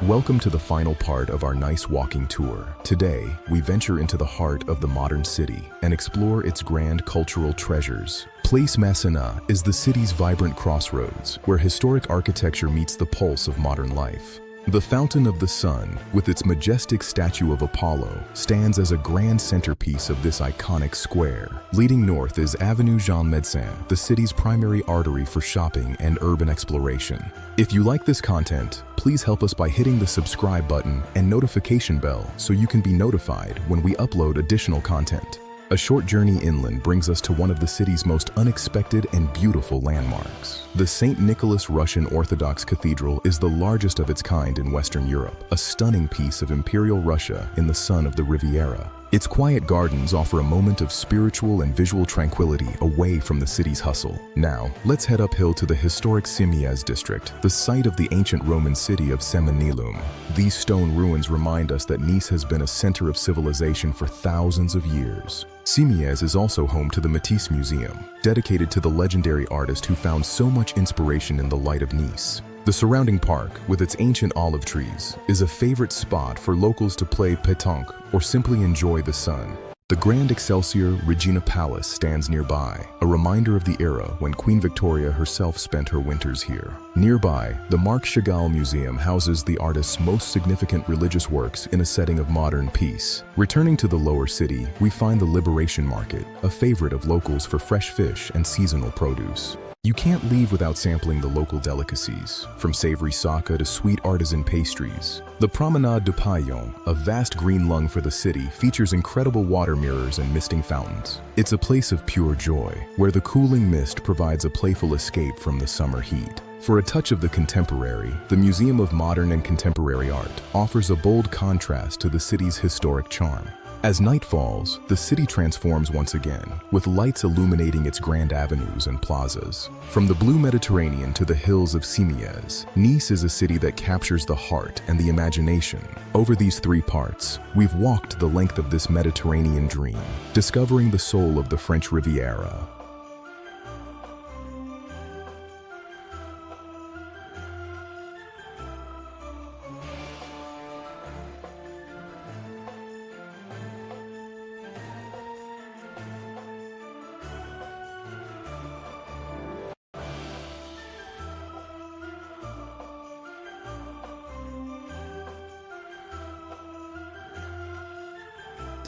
Welcome to the final part of our nice walking tour. Today, we venture into the heart of the modern city and explore its grand cultural treasures. Place Masséna is the city's vibrant crossroads, where historic architecture meets the pulse of modern life. The Fountain of the Sun, with its majestic statue of Apollo, stands as a grand centerpiece of this iconic square. Leading north is Avenue Jean Médecin, the city's primary artery for shopping and urban exploration. If you like this content, please help us by hitting the subscribe button and notification bell so you can be notified when we upload additional content. A short journey inland brings us to one of the city's most unexpected and beautiful landmarks. The St. Nicholas Russian Orthodox Cathedral is the largest of its kind in Western Europe, a stunning piece of imperial Russia in the sun of the Riviera. Its quiet gardens offer a moment of spiritual and visual tranquility away from the city's hustle. Now, let's head uphill to the historic Cimiez district, the site of the ancient Roman city of Seminilum. These stone ruins remind us that Nice has been a center of civilization for thousands of years. Cimiez is also home to the Matisse Museum, dedicated to the legendary artist who found so much inspiration in the light of Nice. The surrounding park, with its ancient olive trees, is a favorite spot for locals to play pétanque or simply enjoy the sun. The Grand Excelsior Regina Palace stands nearby, a reminder of the era when Queen Victoria herself spent her winters here. Nearby, the Marc Chagall Museum houses the artist's most significant religious works in a setting of modern peace. Returning to the lower city, we find the Liberation Market, a favorite of locals for fresh fish and seasonal produce. You can't leave without sampling the local delicacies, from savory sake to sweet artisan pastries. The Promenade du Paillon, a vast green lung for the city, features incredible water mirrors and misting fountains. It's a place of pure joy, where the cooling mist provides a playful escape from the summer heat. For a touch of the contemporary, the Museum of Modern and Contemporary Art offers a bold contrast to the city's historic charm. As night falls, the city transforms once again, with lights illuminating its grand avenues and plazas. From the blue Mediterranean to the hills of Cimiez, Nice is a city that captures the heart and the imagination. Over these three parts, we've walked the length of this Mediterranean dream, discovering the soul of the French Riviera.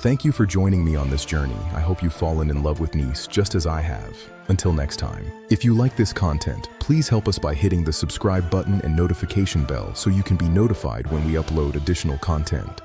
Thank you for joining me on this journey. I hope you've fallen in love with Nice just as I have. Until next time, if you like this content, please help us by hitting the subscribe button and notification bell so you can be notified when we upload additional content.